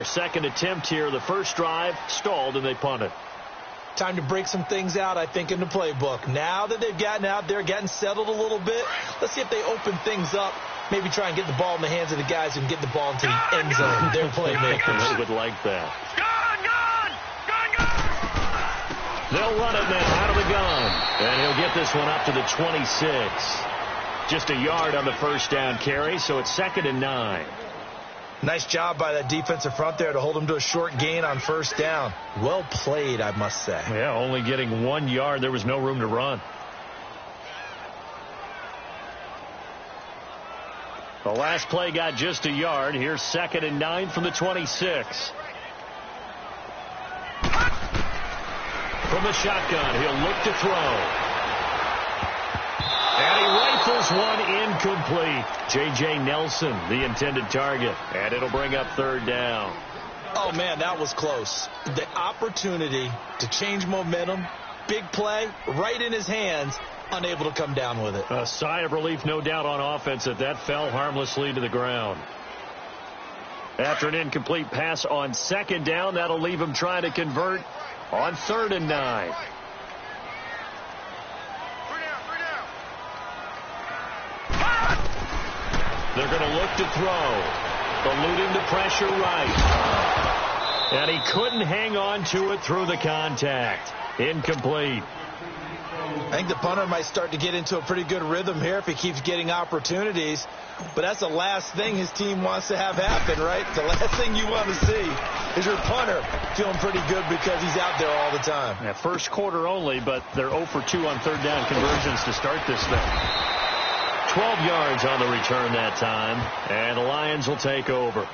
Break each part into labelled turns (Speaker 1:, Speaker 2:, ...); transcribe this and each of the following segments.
Speaker 1: Second attempt here. The first drive stalled and they punted.
Speaker 2: Time to break some things out, I think, in the playbook. Now that they've gotten out there, getting settled a little bit, let's see if they open things up. Maybe try and get the ball in the hands of the guys who can get the ball into the end zone. They're playmakers.
Speaker 1: They would like that. They'll run it now out of the gun. And he'll get this one up to the 26. Just a yard on the first down carry, so it's 2nd and 9.
Speaker 2: Nice job by that defensive front there to hold him to a short gain on first down. Well played, I must say.
Speaker 1: Yeah, only getting 1 yard. There was no room to run. The last play got just a yard. Here's 2nd and 9 from the 26. From the shotgun, he'll look to throw. And he rifles one incomplete. J.J. Nelson, the intended target. And it'll bring up 3rd down.
Speaker 2: Oh, man, that was close. The opportunity to change momentum, big play, right in his hands, unable to come down with it.
Speaker 1: A sigh of relief, no doubt, on offense that fell harmlessly to the ground. After an incomplete pass on 2nd down, that'll leave him trying to convert on 3rd and 9. They're going to look to throw. Eluding the pressure right. And he couldn't hang on to it through the contact. Incomplete.
Speaker 2: I think the punter might start to get into a pretty good rhythm here if he keeps getting opportunities. But that's the last thing his team wants to have happen, right? The last thing you want to see is your punter feeling pretty good because he's out there all the time.
Speaker 1: Yeah, first quarter only, but they're 0 for 2 on 3rd down conversions to start this thing. 12 yards on the return that time, and the Lions will take over.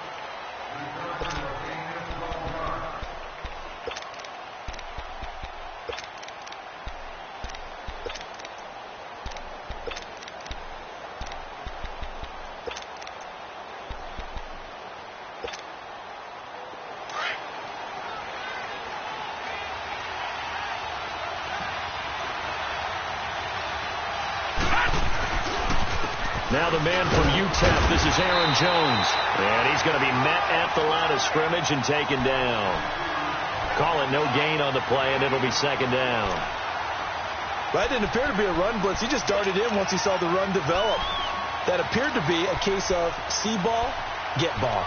Speaker 1: Now the man from UTEP, this is Aaron Jones. And he's going to be met at the line of scrimmage and taken down. Call it no gain on the play, and it'll be 2nd down.
Speaker 2: That didn't appear to be a run blitz. He just darted in once he saw the run develop. That appeared to be a case of see ball, get ball.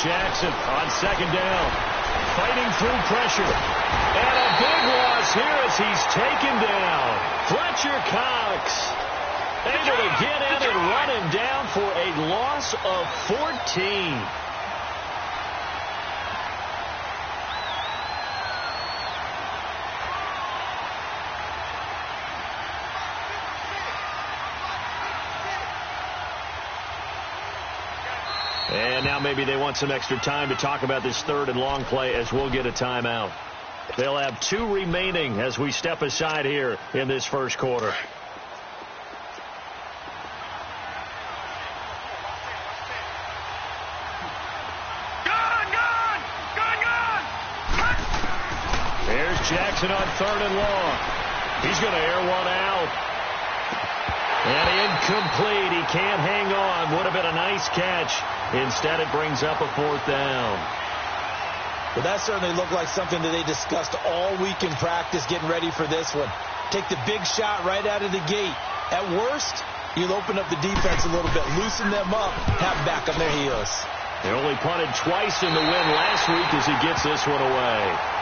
Speaker 1: Jackson on 2nd down, fighting through pressure, and a big loss here as he's taken down. Fletcher Cox able to get in and run him down for a loss of 14. And now maybe they want some extra time to talk about this 3rd and long play as we'll get a timeout. They'll have 2 remaining as we step aside here in this first quarter. There's Jackson on 3rd and long. He's going to air one out. And incomplete. He can't hang on. Would have been a nice catch. Instead, it brings up a 4th down.
Speaker 2: Well, that certainly looked like something that they discussed all week in practice getting ready for this one. Take the big shot right out of the gate. At worst, you'll open up the defense a little bit, loosen them up, have them back on their heels.
Speaker 1: They only punted twice in the win last week as he gets this one away.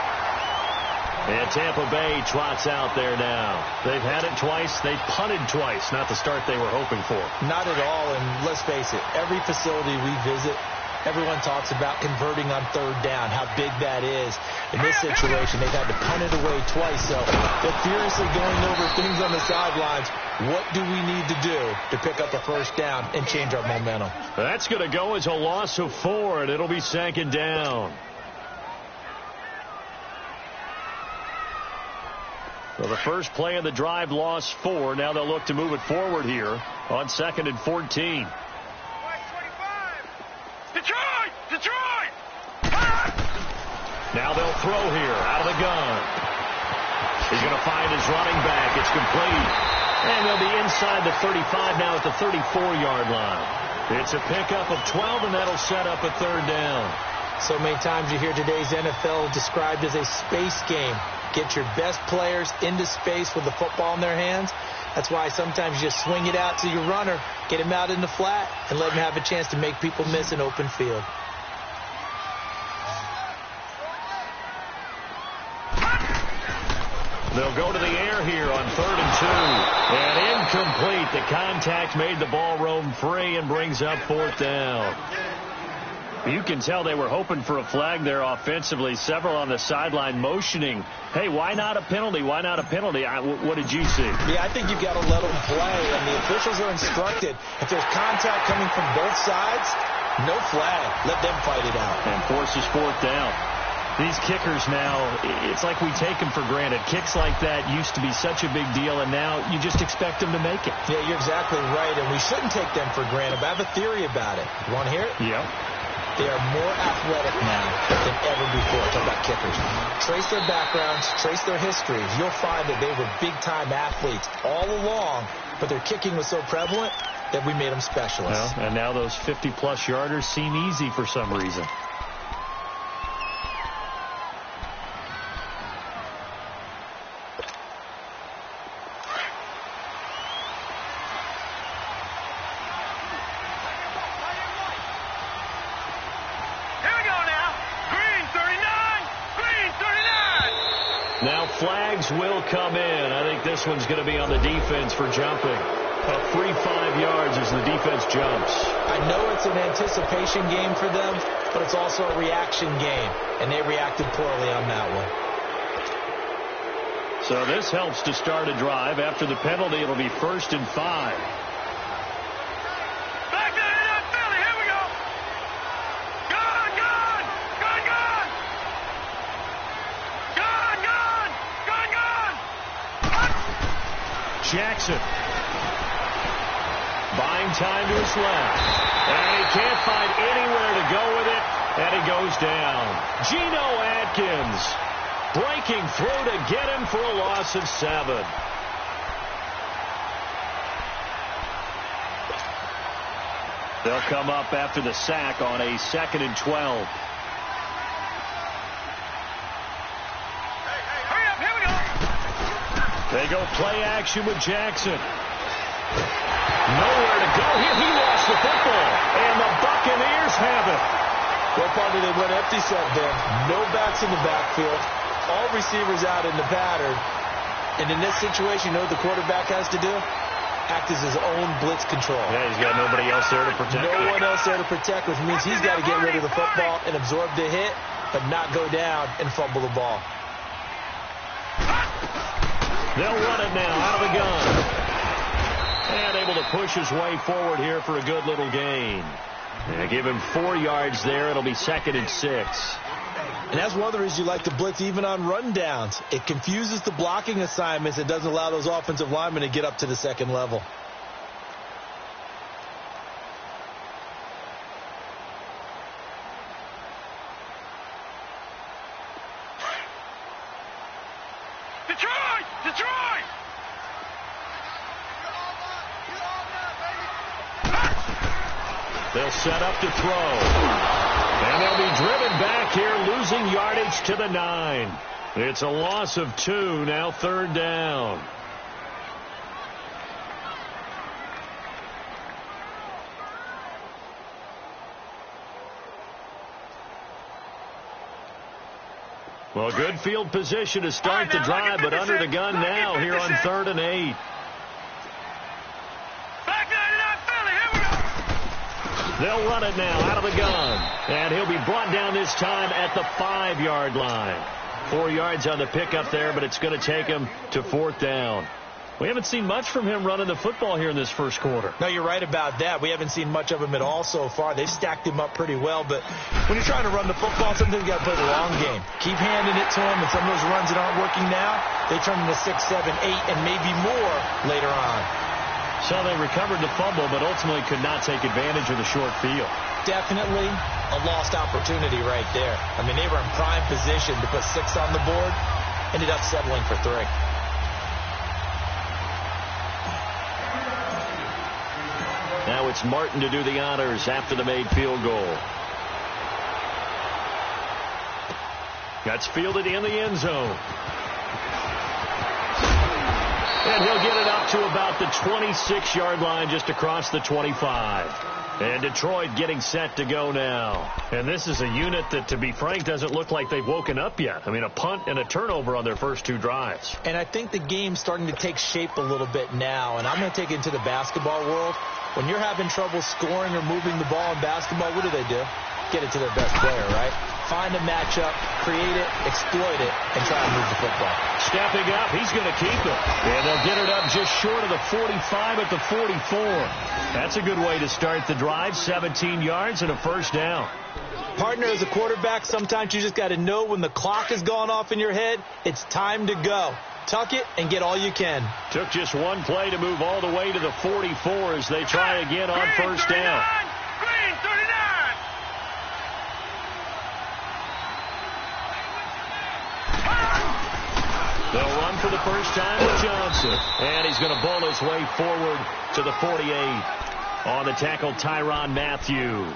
Speaker 1: And Tampa Bay trots out there now. They've had it twice. They've punted twice. Not the start they were hoping for.
Speaker 2: Not at all. And let's face it, every facility we visit, everyone talks about converting on 3rd down, how big that is. In this situation, they've had to punt it away twice. So they're furiously going over things on the sidelines. What do we need to do to pick up a 1st down and change our momentum?
Speaker 1: That's going to go as a loss of 4, and it'll be 2nd down. So the first play of the drive lost 4. Now they'll look to move it forward here on 2nd and 14. Now they'll throw here out of the gun. He's going to find his running back. It's complete. And they'll be inside the 35 now at the 34-yard line. It's a pickup of 12, and that'll set up a third down.
Speaker 2: So many times you hear today's NFL described as a space game. Get your best players into space with the football in their hands. That's why sometimes you just swing it out to your runner, get him out in the flat, and let him have a chance to make people miss an open field.
Speaker 1: They'll go to the air here on 3rd and 2. And incomplete. The contact made the ball roam free and brings up 4th down. You can tell they were hoping for a flag there offensively. Several on the sideline motioning, hey, why not a penalty? Why not a penalty? What did you see?
Speaker 2: Yeah, I think you've got to let them play. And the officials are instructed, if there's contact coming from both sides, no flag. Let them fight it out.
Speaker 1: And forces 4th down. These kickers now, it's like we take them for granted. Kicks like that used to be such a big deal, and now you just expect them to make it.
Speaker 2: Yeah, you're exactly right, and we shouldn't take them for granted. But I have a theory about it. You want to hear it?
Speaker 1: Yep.
Speaker 2: They are more athletic now than ever before. Talk about kickers. Trace their backgrounds, trace their histories. You'll find that they were big-time athletes all along, but their kicking was so prevalent that we made them specialists.
Speaker 1: Well, and now those 50-plus yarders seem easy for some reason. Flags will come in. I think this one's going to be on the defense for jumping. A free 5 yards as the defense jumps.
Speaker 2: I know it's an anticipation game for them, but it's also a reaction game, and they reacted poorly on that one.
Speaker 1: So this helps to start a drive. After the penalty, it'll be 1st and 5. Jackson buying time to his left, and he can't find anywhere to go with it, and he goes down. Geno Atkins breaking through to get him for a loss of 7. They'll come up after the sack on a 2nd and 12. They go play action with Jackson. Nowhere to go here. He lost the football. And the Buccaneers have it.
Speaker 2: Well, partner, they went empty set there. No backs in the backfield. All receivers out in the pattern. And in this situation, you know what the quarterback has to do? Act as his own blitz control.
Speaker 1: Yeah, he's got nobody else there to protect.
Speaker 2: No one else there to protect, which means he's got to get rid of the football and absorb the hit, but not go down and fumble the ball.
Speaker 1: They'll run it now out of the gun. And able to push his way forward here for a good little gain. And give him 4 yards there. It'll be 2nd and 6.
Speaker 2: And that's one of the reasons you like to blitz even on rundowns. It confuses the blocking assignments. It doesn't allow those offensive linemen to get up to the second level.
Speaker 1: They'll set up to throw. And they'll be driven back here, losing yardage to the 9. It's a loss of 2, now 3rd down. Well, good field position to start the drive, but under the gun now here on 3rd and 8. They'll run it now out of the gun. And he'll be brought down this time at the 5-yard line. 4 yards on the pickup there, but it's going to take him to 4th down. We haven't seen much from him running the football here in this first quarter.
Speaker 2: No, you're right about that. We haven't seen much of him at all so far. They've stacked him up pretty well, but when you're trying to run the football, sometimes you got to play the long game. Keep handing it to him, and some of those runs that aren't working now, they turn into 6, 7, 8, and maybe more later on.
Speaker 1: So they recovered the fumble, but ultimately could not take advantage of the short field.
Speaker 2: Definitely a lost opportunity right there. I mean, they were in prime position to put 6 on the board. Ended up settling for 3.
Speaker 1: Now it's Martin to do the honors after the made field goal. That's fielded in the end zone. And he'll get it up to about the 26-yard line, just across the 25. And Detroit getting set to go now. And this is a unit that, to be frank, doesn't look like they've woken up yet. I mean, a punt and a turnover on their first 2 drives.
Speaker 2: And I think the game's starting to take shape a little bit now. And I'm going to take it into the basketball world. When you're having trouble scoring or moving the ball in basketball, what do? Get it to their best player, right? Find a matchup, create it, exploit it, and try to move the football.
Speaker 1: Stepping up, he's going to keep it. And they'll get it up just short of the 45 at the 44. That's a good way to start the drive. 17 yards and a first down.
Speaker 2: Partner, as a quarterback, sometimes you just got to know when the clock has gone off in your head, it's time to go. Tuck it and get all you can.
Speaker 1: Took just one play to move all the way to the 44 as they try again on first down.
Speaker 3: Green 39.
Speaker 1: They'll run for the first time with Johnson. And he's going to bowl his way forward to the 48. On the tackle, Tyrann Mathieu.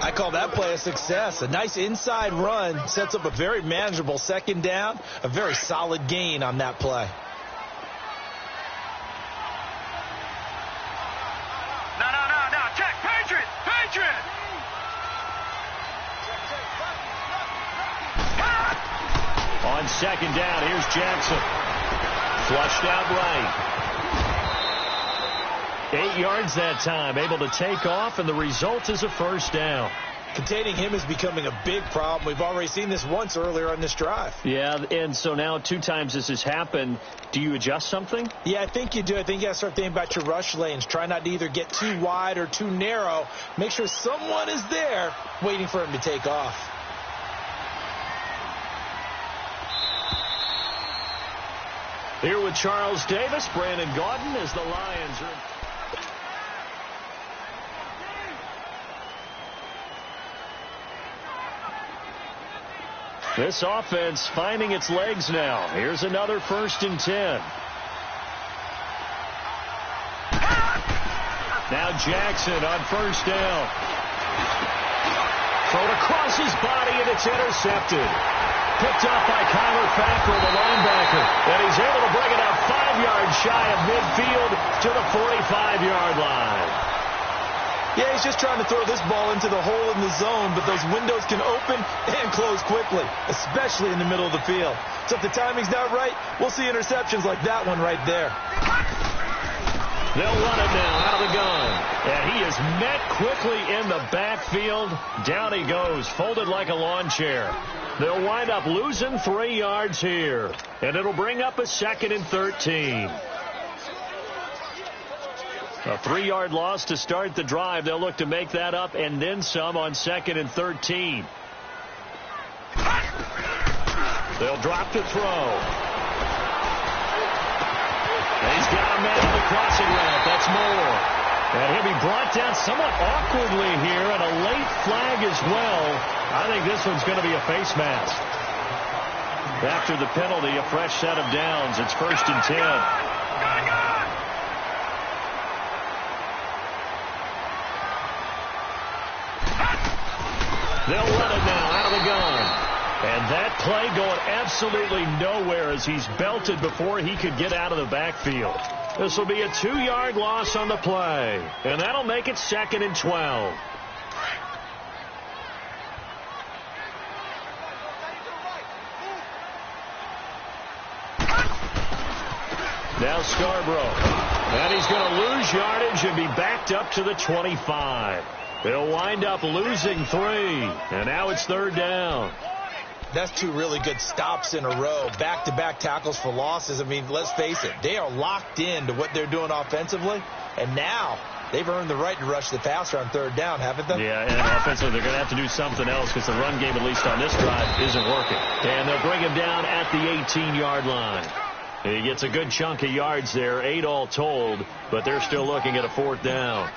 Speaker 2: I call that play a success. A nice inside run sets up a very manageable second down. A very solid gain on that play.
Speaker 3: No. Check. Patriot.
Speaker 1: On second down, here's Jackson. Flushed out right. 8 yards that time, able to take off, and the result is a first down.
Speaker 2: Containing him is becoming a big problem. We've already seen this once earlier on this drive.
Speaker 1: Yeah, and so now 2 times this has happened. Do you adjust something?
Speaker 2: Yeah, I think you do. I think you got to start thinking about your rush lanes. Try not to either get too wide or too narrow. Make sure someone is there waiting for him to take off.
Speaker 1: Here with Charles Davis, Brandon Gaudin as the Lions are... This offense finding its legs now. Here's another 1st and 10. Now Jackson on first down. Thrown across his body, and it's intercepted. Picked up by Kyler Fackrell, the linebacker. And he's able to bring it up 5 yards shy of midfield to the 45-yard line.
Speaker 2: Yeah, he's just trying to throw this ball into the hole in the zone, but those windows can open and close quickly, especially in the middle of the field. So if the timing's not right, we'll see interceptions like that one right there.
Speaker 1: They'll run it now out of the gun. And he is met quickly in the backfield. Down he goes, folded like a lawn chair. They'll wind up losing 3 yards here. And it'll bring up a 2nd and 13. A 3-yard loss to start the drive. They'll look to make that up and then some on 2nd and 13. They'll drop to throw. And he's got a man on the crossing route. That's Moore. And he'll be brought down somewhat awkwardly here, and a late flag as well. I think this one's going to be a face mask. After the penalty, a fresh set of downs. It's 1st and 10. They'll run it now out of the gun. And that play going absolutely nowhere as he's belted before he could get out of the backfield. This will be a 2-yard loss on the play. And that'll make it 2nd and 12. Now Scarborough. And he's going to lose yardage and be backed up to the 25. They'll wind up losing 3. And now it's 3rd down.
Speaker 2: That's 2 really good stops in a row. Back-to-back tackles for losses. I mean, let's face it. They are locked in to what they're doing offensively. And now they've earned the right to rush the passer on 3rd down, haven't they?
Speaker 1: Yeah, and offensively they're going to have to do something else because the run game, at least on this drive, isn't working. And they'll bring him down at the 18-yard line. He gets a good chunk of yards there, 8 all told, but they're still looking at a 4th down.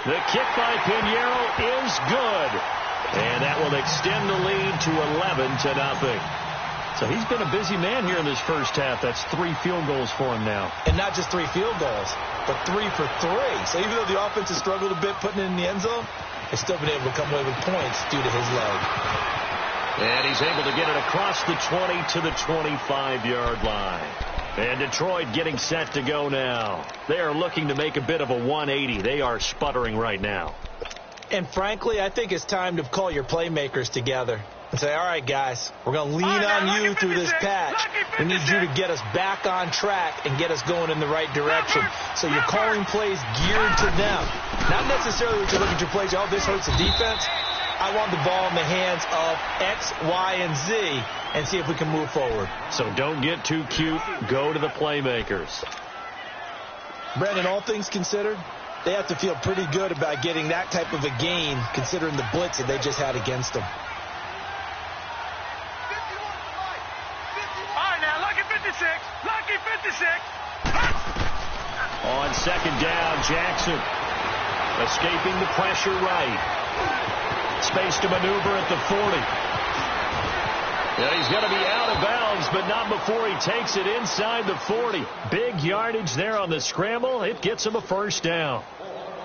Speaker 1: The kick by Pinheiro is good. And that will extend the lead to 11-0. So he's been a busy man here in this first half. That's 3 field goals for him now.
Speaker 2: And not just 3 field goals, but 3 for 3. So even though the offense has struggled a bit putting it in the end zone, they've still been able to come away with points due to his leg.
Speaker 1: And he's able to get it across the 20 to the 25-yard line. And Detroit getting set to go now. They are looking to make a bit of a 180. They are sputtering right now.
Speaker 2: And frankly, I think it's time to call your playmakers together and say, all right, guys, we're going to lean on you through this patch. We need you to get us back on track and get us going in the right direction. So you're calling plays geared to them. Not necessarily what you look at your plays, oh, this hurts the defense. I want the ball in the hands of X, Y, and Z and see if we can move forward.
Speaker 1: So don't get too cute. Go to the playmakers.
Speaker 2: Brandon, all things considered, they have to feel pretty good about getting that type of a gain considering the blitz that they just had against them.
Speaker 3: All right, now, lucky 56. Lucky 56.
Speaker 1: On second down, Jackson escaping the pressure right. Space to maneuver at the 40. And he's going to be out of bounds, but not before he takes it inside the 40. Big yardage there on the scramble. It gets him a first down.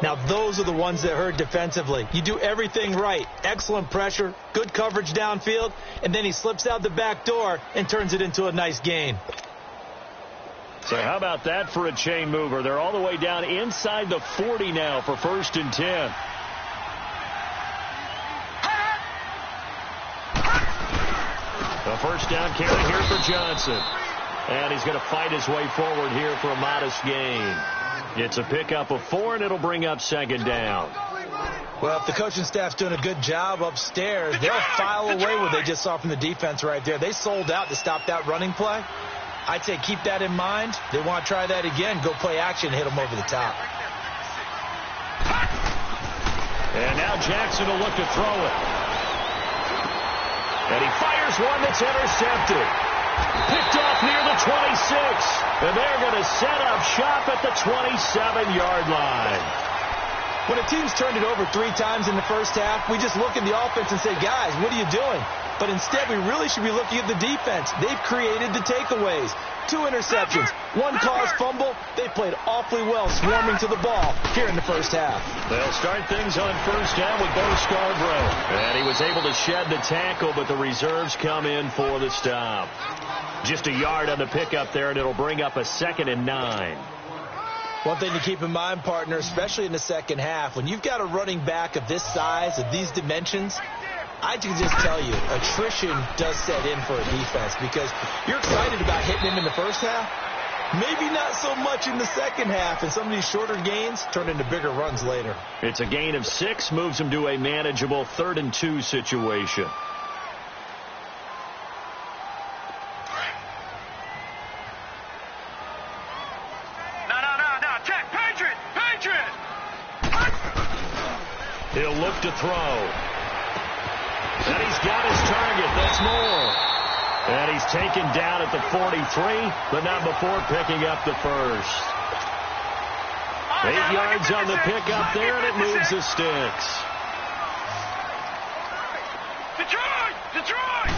Speaker 2: Now, those are the ones that hurt defensively. You do everything right. Excellent pressure, good coverage downfield, and then he slips out the back door and turns it into a nice gain.
Speaker 1: So how about that for a chain mover? They're all the way down inside the 40 now for 1st and 10. A first down carry here for Johnson. And he's going to fight his way forward here for a modest gain. It's a pickup of 4, and it'll bring up 2nd down.
Speaker 2: Well, if the coaching staff's doing a good job upstairs, they'll file away what they just saw from the defense right there. They sold out to stop that running play. I'd say keep that in mind. They want to try that again. Go play action and hit them over the top.
Speaker 1: And now Jackson will look to throw it. And he fires one that's intercepted. Picked off near the 26. And they're going to set up shop at the 27-yard line.
Speaker 2: When a team's turned it over 3 times in the first half, we just look at the offense and say, guys, what are you doing? But instead, we really should be looking at the defense. They've created the takeaways. 2 interceptions, 1 caused fumble. They played awfully well swarming to the ball here in the first half.
Speaker 1: They'll start things on first down with Bo Scarborough. And he was able to shed the tackle, but the reserves come in for the stop. Just a yard on the pickup there, and it'll bring up a 2nd and 9.
Speaker 2: One thing to keep in mind, partner, especially in the second half, when you've got a running back of this size, of these dimensions, I can just tell you, attrition does set in for a defense because you're excited about hitting him in the first half. Maybe not so much in the second half, and some of these shorter gains turn into bigger runs later.
Speaker 1: It's a gain of 6, moves him to a manageable 3rd and 2 situation.
Speaker 3: No. Check. Patriot.
Speaker 1: He'll look to throw. And he's got his target. That's more. And he's taken down at the 43, but not before picking up the first. 8 yards on the pickup there, and it moves the sticks.
Speaker 3: Detroit!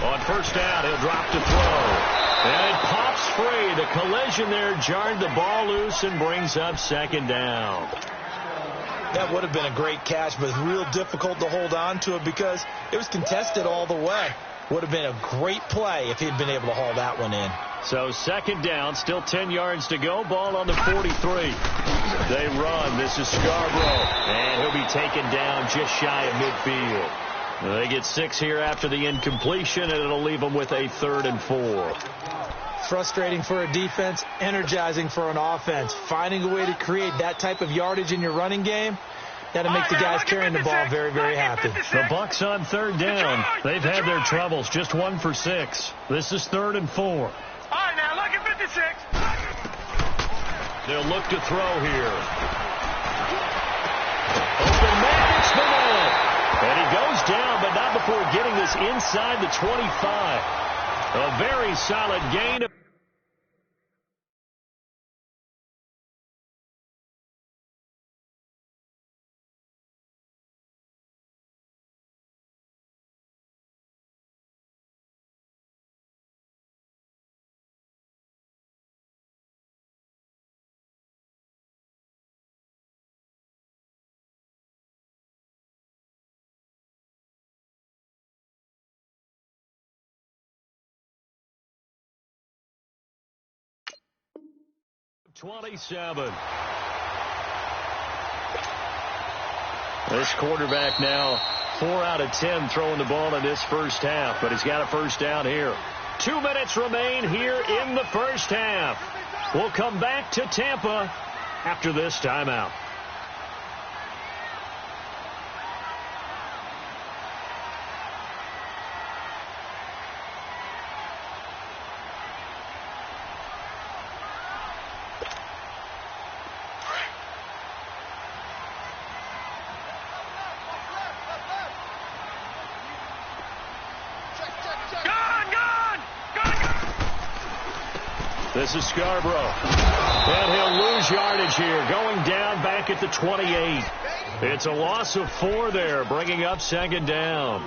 Speaker 1: On first down, he'll drop to throw. And it pops free. The collision there jarred the ball loose and brings up 2nd down.
Speaker 2: That would have been a great catch, but it's real difficult to hold on to it because it was contested all the way. Would have been a great play if he'd been able to haul that one in.
Speaker 1: So 2nd down, still 10 yards to go. Ball on the 43. They run. This is Scarborough. And he'll be taken down just shy of midfield. They get 6 here after the incompletion, and it'll leave them with a 3rd and 4.
Speaker 2: Frustrating for a defense, energizing for an offense. Finding a way to create that type of yardage in your running game, that'll make the guys carrying the ball very, very happy.
Speaker 1: The Bucs on 3rd down. They've had their troubles, just 1 for 6. This is 3rd and 4.
Speaker 3: All right, now, lucky 56.
Speaker 1: They'll look to throw here. Open man, it's the man. And he goes down, but not before getting this inside the 25. A very solid gain. 27. This quarterback now 4 out of 10 throwing the ball in this first half, but he's got a first down here. 2 minutes remain here in the first half. We'll come back to Tampa after this timeout. This is Scarborough. And he'll lose yardage here, going down back at the 28. It's a loss of 4 there, bringing up second down.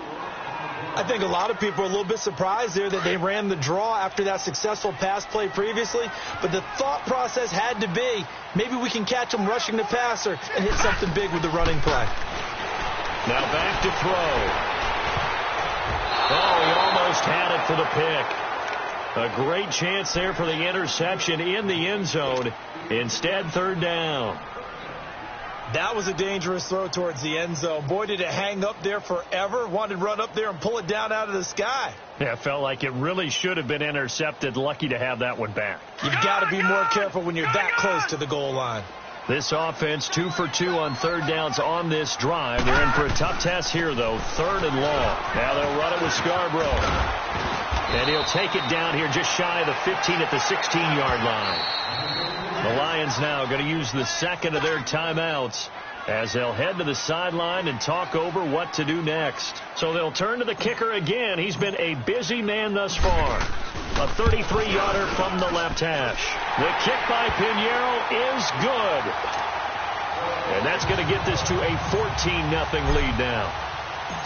Speaker 2: I think a lot of people are a little bit surprised there that they ran the draw after that successful pass play previously. But the thought process had to be, maybe we can catch them rushing the passer and hit something big with the running play.
Speaker 1: Now back to throw. Oh, he almost had it for the pick. A great chance there for the interception in the end zone. Instead, third down.
Speaker 2: That was a dangerous throw towards the end zone. Boy, did it hang up there forever. Wanted to run up there and pull it down out of the sky.
Speaker 1: Yeah, it felt like it really should have been intercepted. Lucky to have that one back.
Speaker 2: You've got to be more careful when you're that close to the goal line.
Speaker 1: This offense 2 for 2 on third downs on this drive. They're in for a tough test here, though. 3rd and long. Now they'll run it with Scarborough. And he'll take it down here just shy of the 15 at the 16-yard line. The Lions now going to use the second of their timeouts as they'll head to the sideline and talk over what to do next. So they'll turn to the kicker again. He's been a busy man thus far. A 33-yarder from the left hash. The kick by Pinheiro is good. And that's going to get this to a 14-0 lead now.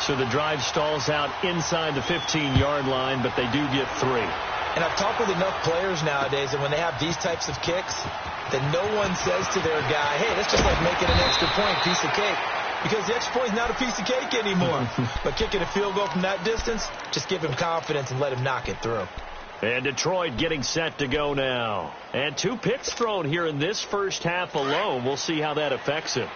Speaker 1: So the drive stalls out inside the 15-yard line, but they do get 3.
Speaker 2: And I've talked with enough players nowadays that when they have these types of kicks, that no one says to their guy, hey, that's just like making an extra point, piece of cake. Because the extra point is not a piece of cake anymore. But kicking a field goal from that distance, just give him confidence and let him knock it through.
Speaker 1: And Detroit getting set to go now. And 2 picks thrown here in this first half alone. We'll see how that affects him.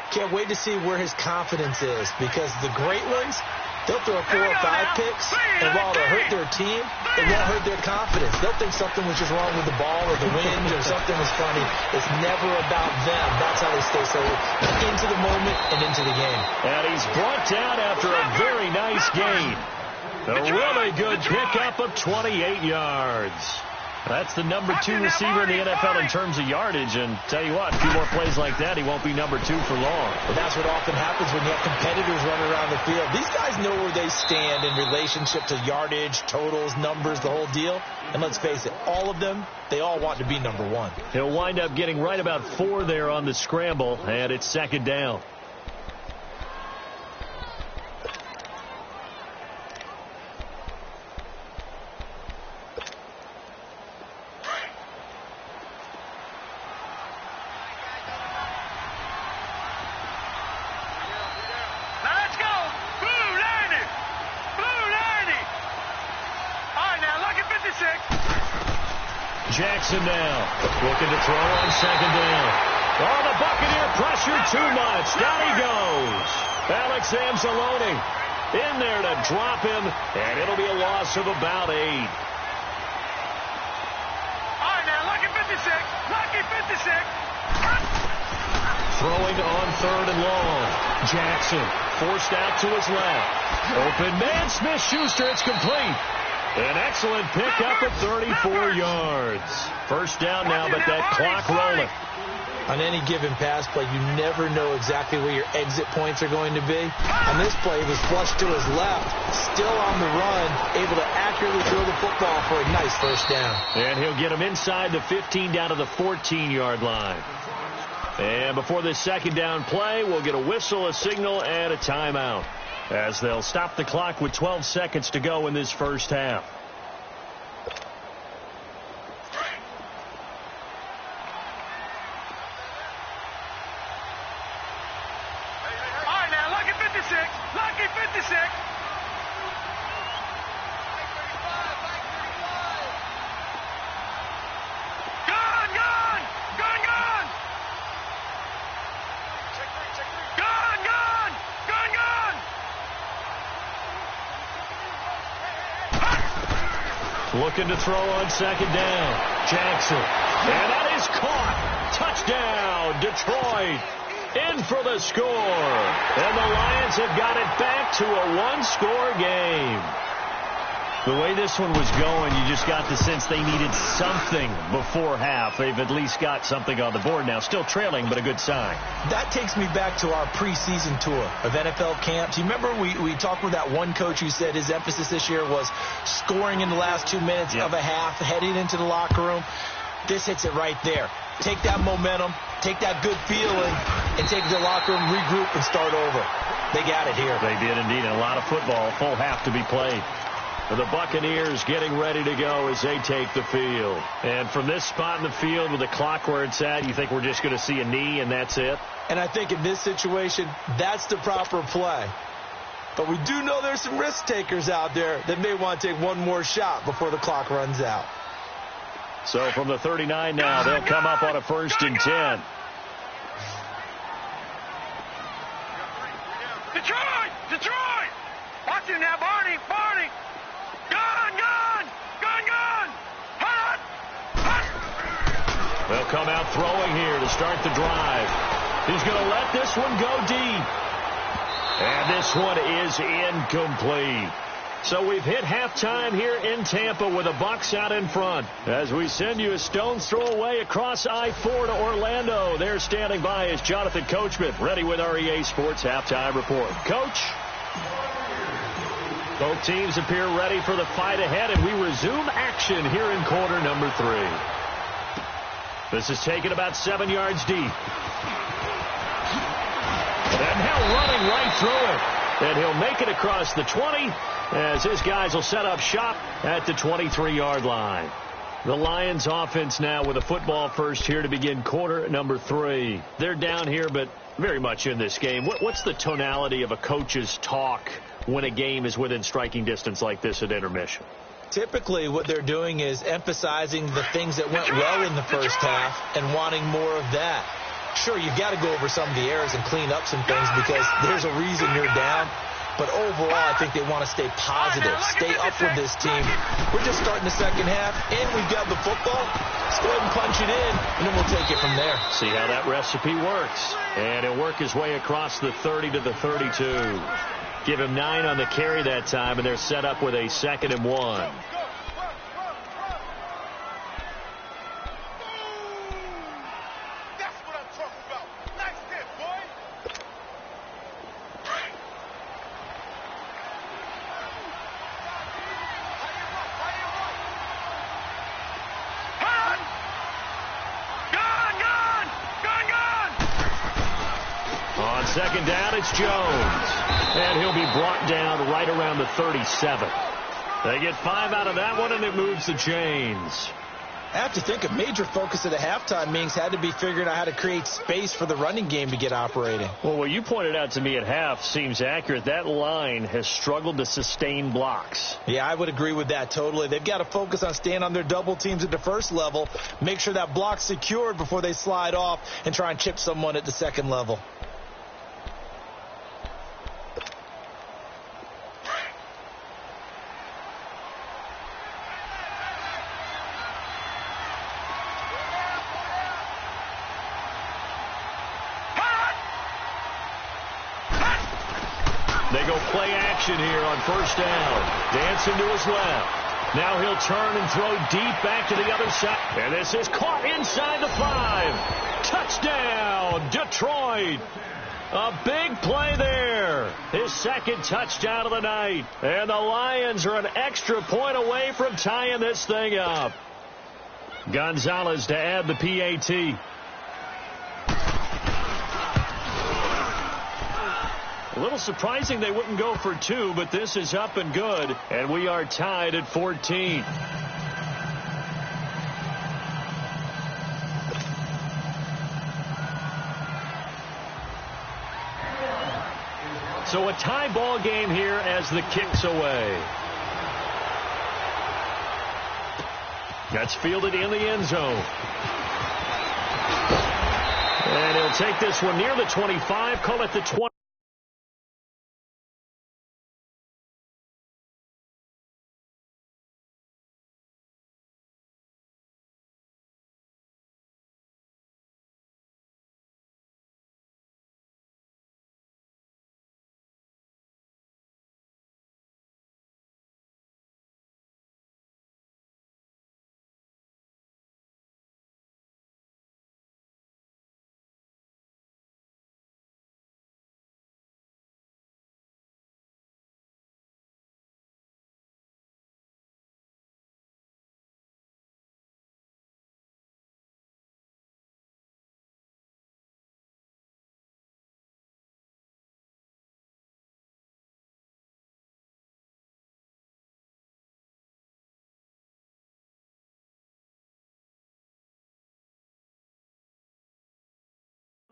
Speaker 2: Can't wait to see where his confidence is, because the great ones, they'll throw 4 or 5 picks, and while they'll hurt their team, it won't hurt their confidence. They'll think something was just wrong with the ball or the wind or something was funny. It's never about them. That's how they stay so into the moment and into the game.
Speaker 1: And he's brought down after a very nice gain. A really good pickup of 28 yards. That's the number 2 receiver in the NFL in terms of yardage. And tell you what, a few more plays like that, he won't be number 2 for long.
Speaker 2: But that's what often happens when you have competitors running around the field. These guys know where they stand in relationship to yardage, totals, numbers, the whole deal. And let's face it, all of them, they all want to be number 1.
Speaker 1: He'll wind up getting right about 4 there on the scramble, and it's second down. Jackson now, looking to throw on second down. Oh, the Buccaneer pressure too much. Down he goes. Alex Anzalone in there to drop him, and it'll be a loss of about 8.
Speaker 3: All right, now, lucky 56. Lucky 56.
Speaker 1: Throwing on 3rd and long. Jackson forced out to his left. Open man, Smith-Schuster, it's complete. An excellent pickup of 34 yards. First down now, but that clock rolling.
Speaker 2: On any given pass play, you never know exactly where your exit points are going to be. On this play, he was flushed to his left, still on the run, able to accurately throw the football for a nice first down.
Speaker 1: And he'll get him inside the 15 down to the 14-yard line. And before this second down play, we'll get a whistle, a signal, and a timeout, as they'll stop the clock with 12 seconds to go in this first half.
Speaker 3: All right, now, lucky 56. Lucky 56. Gone, gone.
Speaker 1: Looking to throw on second down. Jackson. And that is caught. Touchdown, Detroit. In for the score. And the Lions have got it back to a one-score game. The way this one was going, you just got the sense they needed something before half. They've at least got something on the board now. Still trailing, but a good sign.
Speaker 2: That takes me back to our preseason tour of NFL camps. You remember we talked with that one coach who said his emphasis this year was scoring in the last 2 minutes of a half, heading into the locker room. This hits it right there. Take that momentum, take that good feeling, and take the locker room, regroup, and start over. They got it here.
Speaker 1: They did indeed. And a lot of football, full half to be played. The Buccaneers getting ready to go as they take the field. And from this spot in the field with the clock where it's at, you think we're just going to see a knee and that's it?
Speaker 2: And I think in this situation, that's the proper play. But we do know there's some risk takers out there that may want to take one more shot before the clock runs out.
Speaker 1: So from the 39 now, they'll come up on a 1st and 10.
Speaker 3: Detroit! Detroit! Watch him now, Barney! Barney! Gun! Gun! Gun! Gun! Hut! Hut!
Speaker 1: They'll come out throwing here to start the drive. He's going to let this one go deep. And this one is incomplete. So we've hit halftime here in Tampa with the Bucs out in front. As we send you a stone's throw away across I-4 to Orlando. There standing by is Jonathan Coachman, ready with our EA Sports Halftime Report. Coach? Both teams appear ready for the fight ahead, and we resume action here in quarter number 3. This is taken about 7 yards deep. And now running right through it. And he'll make it across the 20 as his guys will set up shop at the 23-yard line. The Lions offense now with a football first here to begin quarter number 3. They're down here, but very much in this game. What's the tonality of a coach's talk when a game is within striking distance like this at intermission?
Speaker 2: Typically, what they're doing is emphasizing the things that went well in the first half and wanting more of that. Sure, you've got to go over some of the errors and clean up some things because there's a reason you're down. But overall, I think they want to stay positive, stay up with this team. We're just starting the second half, and we've got the football. Let's go ahead and punch it in, and then we'll take it from there.
Speaker 1: See how that recipe works. And he'll work his way across the 30 to the 32. Give him 9 on the carry that time, and they're set up with a 2nd and 1. Second down, it's Jones. And he'll be brought down right around the 37. They get 5 out of that one, and it moves the chains.
Speaker 2: I have to think a major focus of the halftime meetings had to be figuring out how to create space for the running game to get operating.
Speaker 1: Well, what you pointed out to me at half seems accurate. That line has struggled to sustain blocks.
Speaker 2: Yeah, I would agree with that totally. They've got to focus on staying on their double teams at the first level, make sure that block's secured before they slide off and try and chip someone at the second level.
Speaker 1: They go play action here on first down. Dancing to his left. Now he'll turn and throw deep back to the other side. And this is caught inside the 5. Touchdown, Detroit. A big play there. His 2nd touchdown of the night. And the Lions are an extra point away from tying this thing up. Gonzalez to add the PAT. A little surprising they wouldn't go for 2, but this is up and good, and we are tied at 14. So a tie ball game here as the kick's away. That's fielded in the end zone. And he'll take this one near the 25, call it the 20.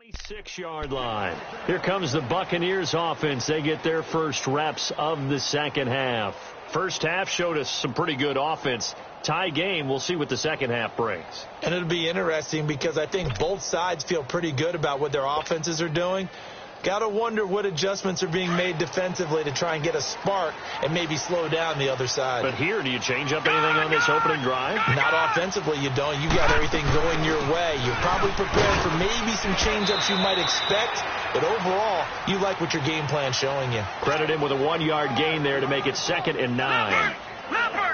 Speaker 1: 26-yard line. Here comes the Buccaneers offense. They get their first reps of the second half. First half showed us some pretty good offense. Tie game, we'll see what the second half brings.
Speaker 2: And it'll be interesting because I think both sides feel pretty good about what their offenses are doing. Got to wonder what adjustments are being made defensively to try and get a spark and maybe slow down the other side.
Speaker 1: But here, do you change up anything on this opening drive?
Speaker 2: Not offensively, you don't. You got everything going your way. You're probably prepared for maybe some change-ups you might expect, but overall, you like what your game plan's showing you.
Speaker 1: Credit him with a 1-yard gain there to make it 2nd and 9.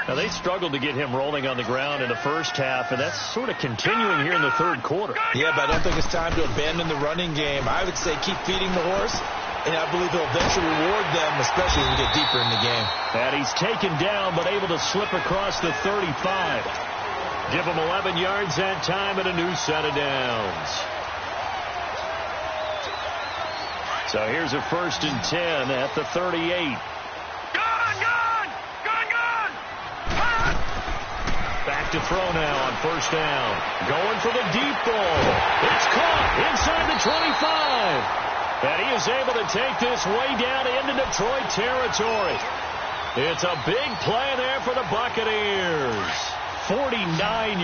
Speaker 1: Now, they struggled to get him rolling on the ground in the first half, and that's sort of continuing here in the third quarter.
Speaker 2: Yeah, but I don't think it's time to abandon the running game. I would say keep feeding the horse, and I believe he'll eventually reward them, especially as we get deeper in the game.
Speaker 1: And he's taken down, but able to slip across the 35. Give him 11 yards that time and a new set of downs. So here's a 1st and 10 at the 38. Back to throw now on 1st down. Going for the deep ball. It's caught inside the 25. And he is able to take this way down into Detroit territory. It's a big play there for the Buccaneers. 49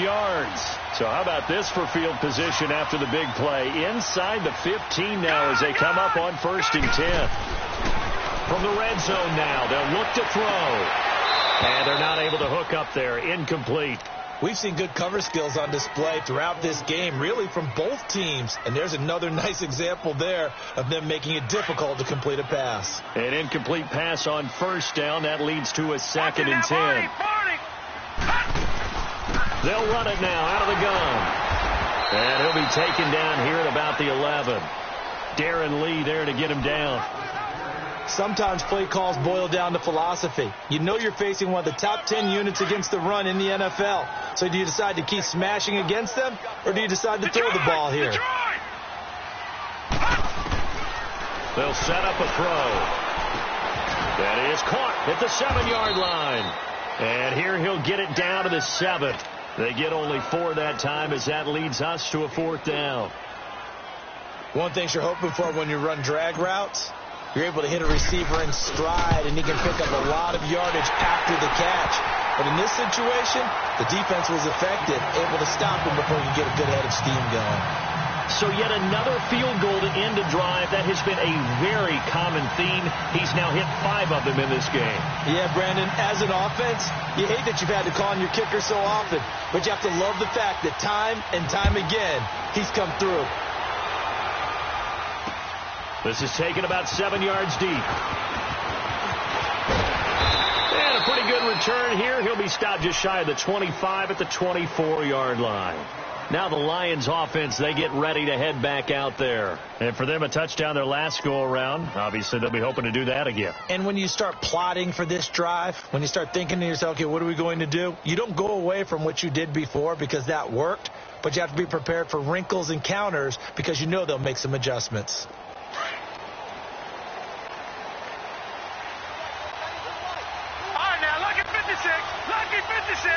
Speaker 1: yards. So how about this for field position after the big play? Inside the 15 now as they come up on 1st and 10. From the red zone now, they'll look to throw. And they're not able to hook up there. Incomplete.
Speaker 2: We've seen good cover skills on display throughout this game, really from both teams. And there's another nice example there of them making it difficult to complete a pass.
Speaker 1: An incomplete pass on 1st down. That leads to a 2nd and 10. They'll run it now out of the gun. And he'll be taken down here at about the 11. Darren Lee there to get him down.
Speaker 2: Sometimes play calls boil down to philosophy. You know you're facing one of the top 10 units against the run in the NFL. So do you decide to keep smashing against them, or do you decide to throw the ball here?
Speaker 1: They'll set up a throw. That is caught at the 7-yard line. And here he'll get it down to the 7. They get only 4 that time as that leads us to a 4th down.
Speaker 2: One thing you're hoping for when you run drag routes, you're able to hit a receiver in stride, and he can pick up a lot of yardage after the catch. But in this situation, the defense was effective, able to stop him before he could get a good head of steam going.
Speaker 1: So yet another field goal to end a drive. That has been a very common theme. He's now hit 5 of them in this game.
Speaker 2: Yeah, Brandon, as an offense, you hate that you've had to call on your kicker so often. But you have to love the fact that time and time again, he's come through.
Speaker 1: This is taken about 7 yards deep. And a pretty good return here. He'll be stopped just shy of the 25 at the 24-yard line. Now the Lions offense, they get ready to head back out there. And for them, a touchdown their last go-around. Obviously, they'll be hoping to do that again.
Speaker 2: And when you start plotting for this drive, when you start thinking to yourself, okay, what are we going to do? You don't go away from what you did before because that worked. But you have to be prepared for wrinkles and counters because you know they'll make some adjustments.
Speaker 3: Lucky 56.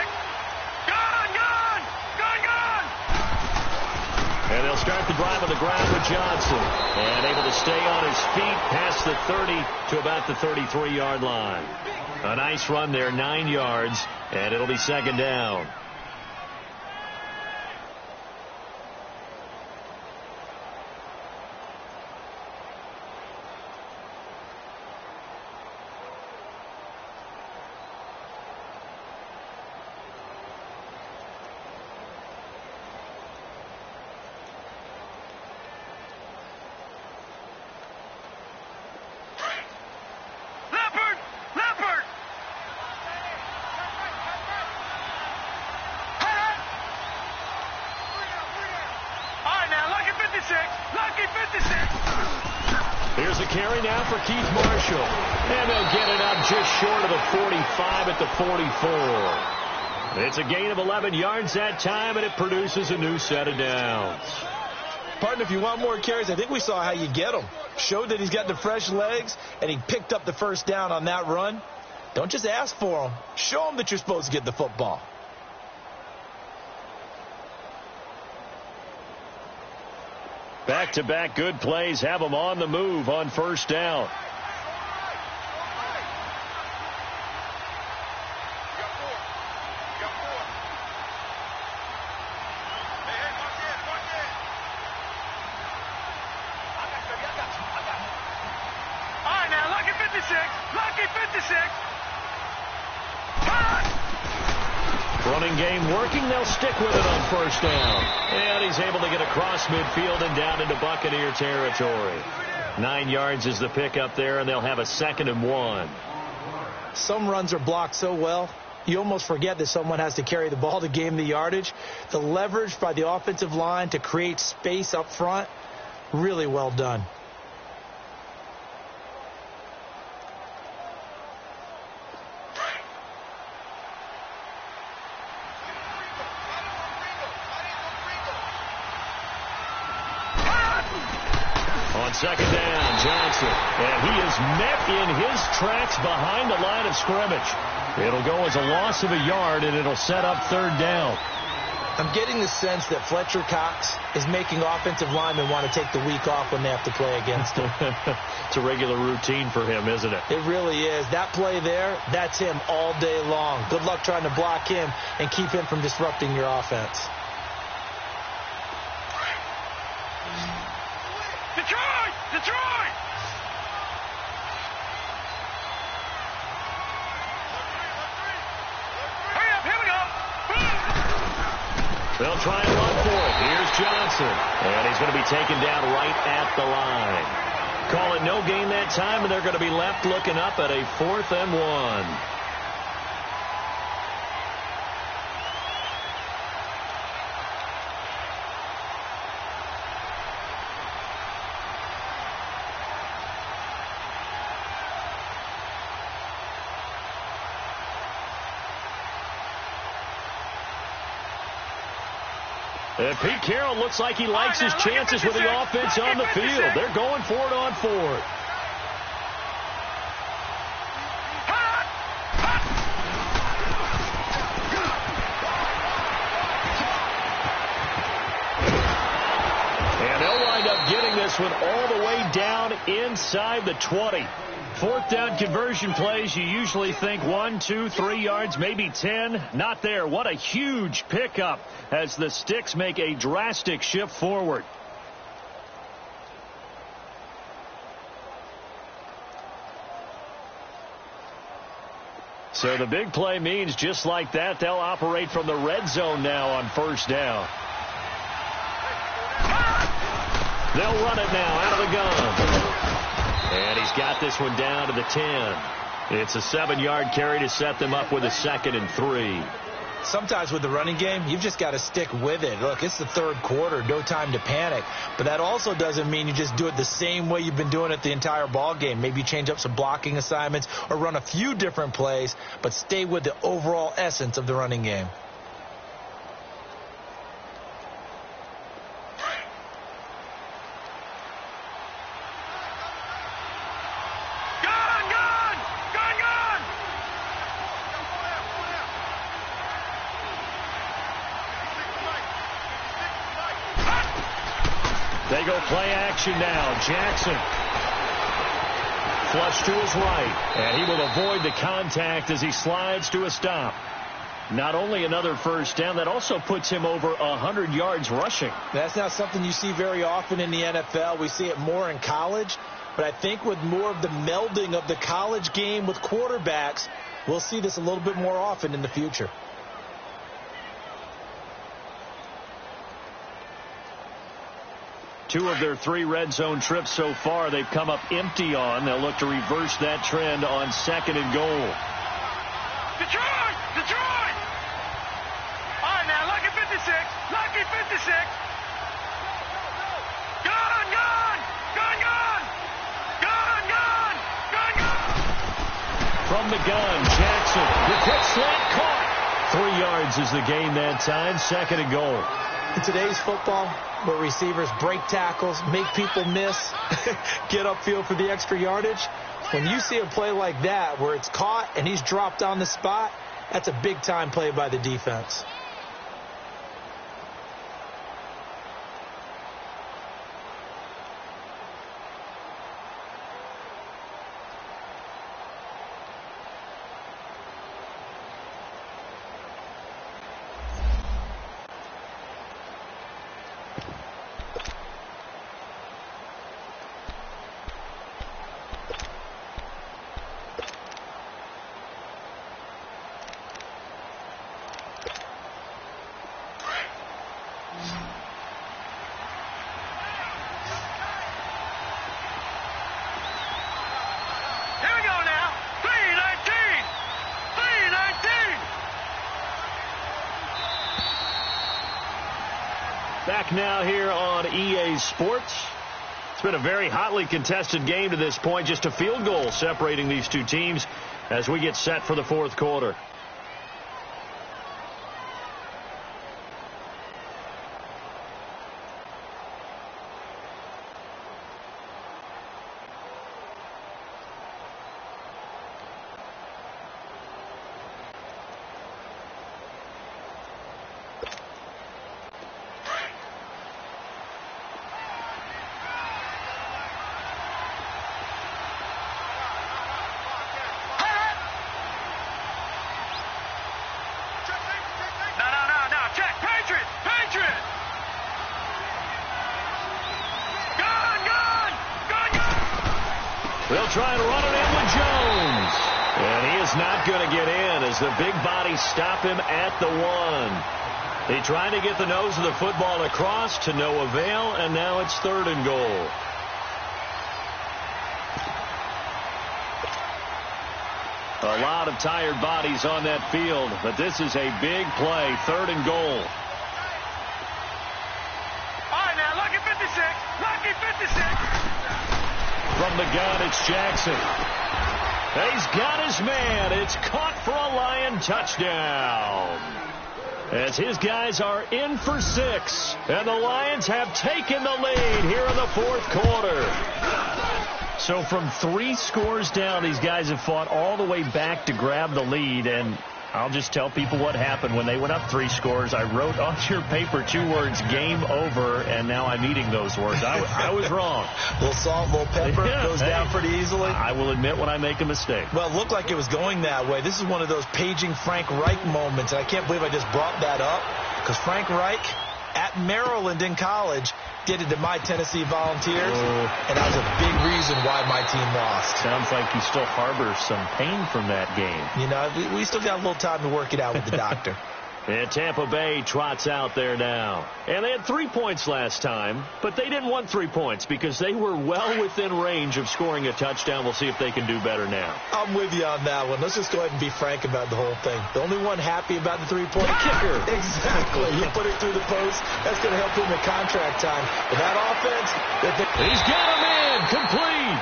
Speaker 3: Gone.
Speaker 1: And they'll start the drive on the ground with Johnson. And able to stay on his feet past the 30 to about the 33-yard line. A nice run there, 9 yards, and it'll be 2nd down. Here's a carry now for Keith Marshall. And they'll get it up just short of the 45 at the 44. It's a gain of 11 yards that time, and it produces a new set of downs.
Speaker 2: Partner, if you want more carries, I think we saw how you get them. Showed that he's got the fresh legs, and he picked up the 1st down on that run. Don't just ask for them. Show them that you're supposed to get the football.
Speaker 1: Back-to-back good plays have them on the move on first down. Running game working. They'll stick with it on first down. And he's able to get across midfield and down into Buccaneer territory. 9 yards is the pickup there, and they'll have a 2nd and 1.
Speaker 2: Some runs are blocked so well, you almost forget that someone has to carry the ball to gain the yardage. The leverage by the offensive line to create space up front, really well done.
Speaker 1: Second down, Johnson. And he is met in his tracks behind the line of scrimmage. It'll go as a loss of a yard, and it'll set up 3rd down.
Speaker 2: I'm getting the sense that Fletcher Cox is making offensive linemen want to take the week off when they have to play against him.
Speaker 1: It's a regular routine for him, isn't it?
Speaker 2: It really is. That play there, that's him all day long. Good luck trying to block him and keep him from disrupting your offense.
Speaker 3: Detroit! Hurry up, here we go!
Speaker 1: They'll try and run for it. Here's Johnson. And he's going to be taken down right at the line. Call it no gain that time, and they're going to be left looking up at a 4th and 1. And Pete Carroll looks like he likes his chances with the offense on the field. They're going for it on 4th. And they'll wind up getting this one all the way down inside the 20. 4th down conversion plays, you usually think 1, 2, 3 yards, maybe 10. Not there. What a huge pickup as the Sticks make a drastic shift forward. So the big play means just like that, they'll operate from the red zone now on first down. They'll run it now out of the gun. And he's got this one down to the 10. It's a 7-yard carry to set them up with a 2nd and 3.
Speaker 2: Sometimes with the running game, you've just got to stick with it. Look, it's the 3rd quarter, no time to panic. But that also doesn't mean you just do it the same way you've been doing it the entire ball game. Maybe you change up some blocking assignments or run a few different plays, but stay with the overall essence of the running game.
Speaker 1: They go play action now. Jackson. Flush to his right. And he will avoid the contact as he slides to a stop. Not only another first down, that also puts him over 100 yards rushing.
Speaker 2: That's not something you see very often in the NFL. We see it more in college. But I think with more of the melding of the college game with quarterbacks, we'll see this a little bit more often in the future.
Speaker 1: Two of their 3 red zone trips so far, they've come up empty on. They'll look to reverse that trend on 2nd and goal.
Speaker 3: Detroit! Detroit! All right, now, lucky 56. Lucky 56. Gun, gun! Gun, gun! Gun, gun! Gun, gun!
Speaker 1: From the gun, Jackson. The quick slant caught. 3 yards is the gain that time. 2nd and goal.
Speaker 2: In today's football, where receivers break tackles, make people miss, get upfield for the extra yardage, when you see a play like that where it's caught and he's dropped on the spot, that's a big-time play by the defense.
Speaker 1: back now here on EA Sports. It's been a very hotly contested game to this point. Just a field goal separating these two teams as we get set for the fourth quarter. They'll try and run it in with Jones. And he is not going to get in as the big bodies stop him at the 1. They tried to get the nose of the football across to no avail, and now it's 3rd and goal. A lot of tired bodies on that field, but this is a big play, 3rd and goal.
Speaker 3: All right, now, lucky 56. Lucky 56.
Speaker 1: From the gun, it's Jackson. He's got his man. It's caught for a Lion touchdown. As his guys are in for 6. And the Lions have taken the lead here in the fourth quarter. So from 3 scores down, these guys have fought all the way back to grab the lead. And I'll just tell people what happened when they went up 3 scores. I wrote on your paper 2 words, game over, and now I'm eating those words. I was wrong.
Speaker 2: A little salt, a little pepper, goes down pretty easily.
Speaker 1: I will admit when I make a mistake.
Speaker 2: Well, it looked like it was going that way. This is one of those paging Frank Reich moments, and I can't believe I just brought that up, because Frank Reich at Maryland in college did it to my Tennessee Volunteers, and that was a big reason why my team lost.
Speaker 1: Sounds like you still harbor some pain from that game.
Speaker 2: You know, we still got a little time to work it out with the doctor.
Speaker 1: And Tampa Bay trots out there now. And they had 3 points last time, but they didn't want 3 points because they were well within range of scoring a touchdown. We'll see if they can do better now.
Speaker 2: I'm with you on that one. Let's just go ahead and be frank about the whole thing. The only one happy about the three-point kicker. Exactly. You put it through the post. That's going to help him in contract time. But that offense,
Speaker 1: he's got him in. Complete.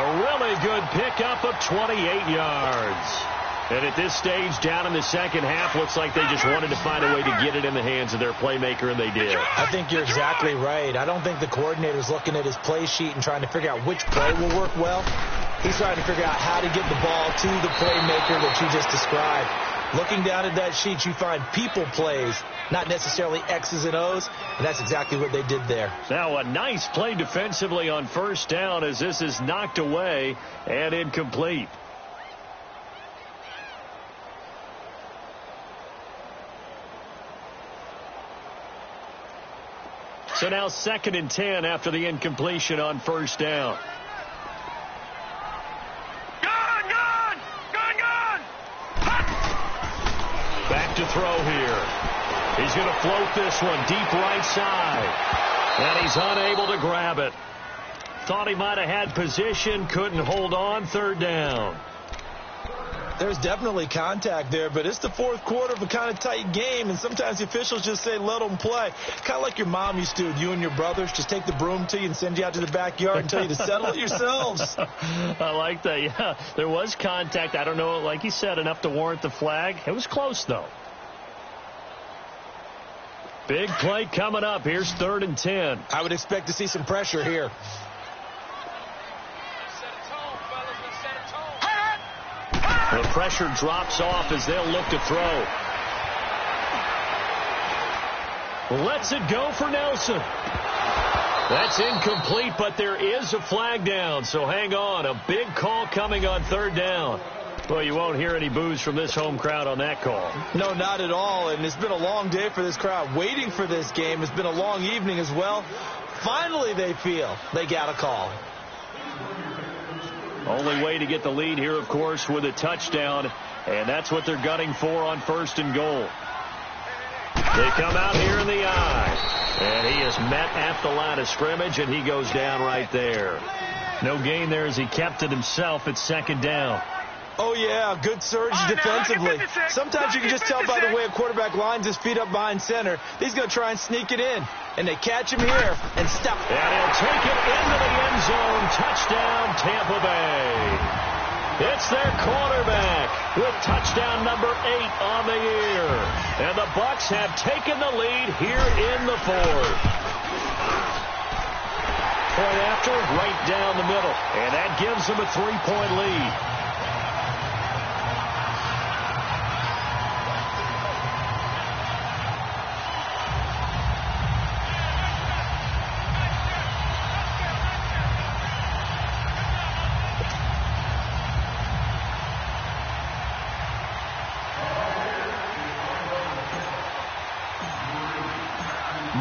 Speaker 1: A really good pickup of 28 yards. And at this stage, down in the second half, looks like they just wanted to find a way to get it in the hands of their playmaker, and they did.
Speaker 2: I think you're exactly right. I don't think the coordinator's looking at his play sheet and trying to figure out which play will work well. He's trying to figure out how to get the ball to the playmaker that you just described. Looking down at that sheet, you find people plays, not necessarily X's and O's, and that's exactly what they did there.
Speaker 1: Now a nice play defensively on first down as this is knocked away and incomplete. So now 2nd and 10 after the incompletion on first down.
Speaker 3: Gun!
Speaker 1: Back to throw here. He's going to float this one deep right side. And he's unable to grab it. Thought he might have had position, couldn't hold on, 3rd down.
Speaker 2: There's definitely contact there, but it's the fourth quarter of a kind of tight game, and sometimes the officials just say, let them play. Kind of like your mom used to, you and your brothers, just take the broom to you and send you out to the backyard and tell you to settle it yourselves.
Speaker 1: I like that, yeah. There was contact. I don't know, like you said, enough to warrant the flag. It was close, though. Big play coming up. Here's 3rd and 10.
Speaker 2: I would expect to see some pressure here.
Speaker 1: The pressure drops off as they'll look to throw. Lets it go for Nelson. That's incomplete, but there is a flag down, so hang on. A big call coming on 3rd down. Well, you won't hear any boos from this home crowd on that call.
Speaker 2: No, not at all, and it's been a long day for this crowd. Waiting for this game. It's been a long evening as well. Finally, they feel they got a call.
Speaker 1: Only way to get the lead here, of course, with a touchdown, and that's what they're gunning for on 1st and goal. They come out here in the eye, and he is met at the line of scrimmage, and he goes down right there. No gain there as he kept it himself at 2nd down.
Speaker 2: Oh, yeah, good surge defensively. Sometimes you can just tell by the way a quarterback lines his feet up behind center. He's going to try and sneak it in. And they catch him here and stop.
Speaker 1: And he'll take it into the end zone. Touchdown, Tampa Bay. It's their quarterback with touchdown number 8 on the year. And the Bucs have taken the lead here in the fourth. Point after, right down the middle. And that gives them a 3-point lead.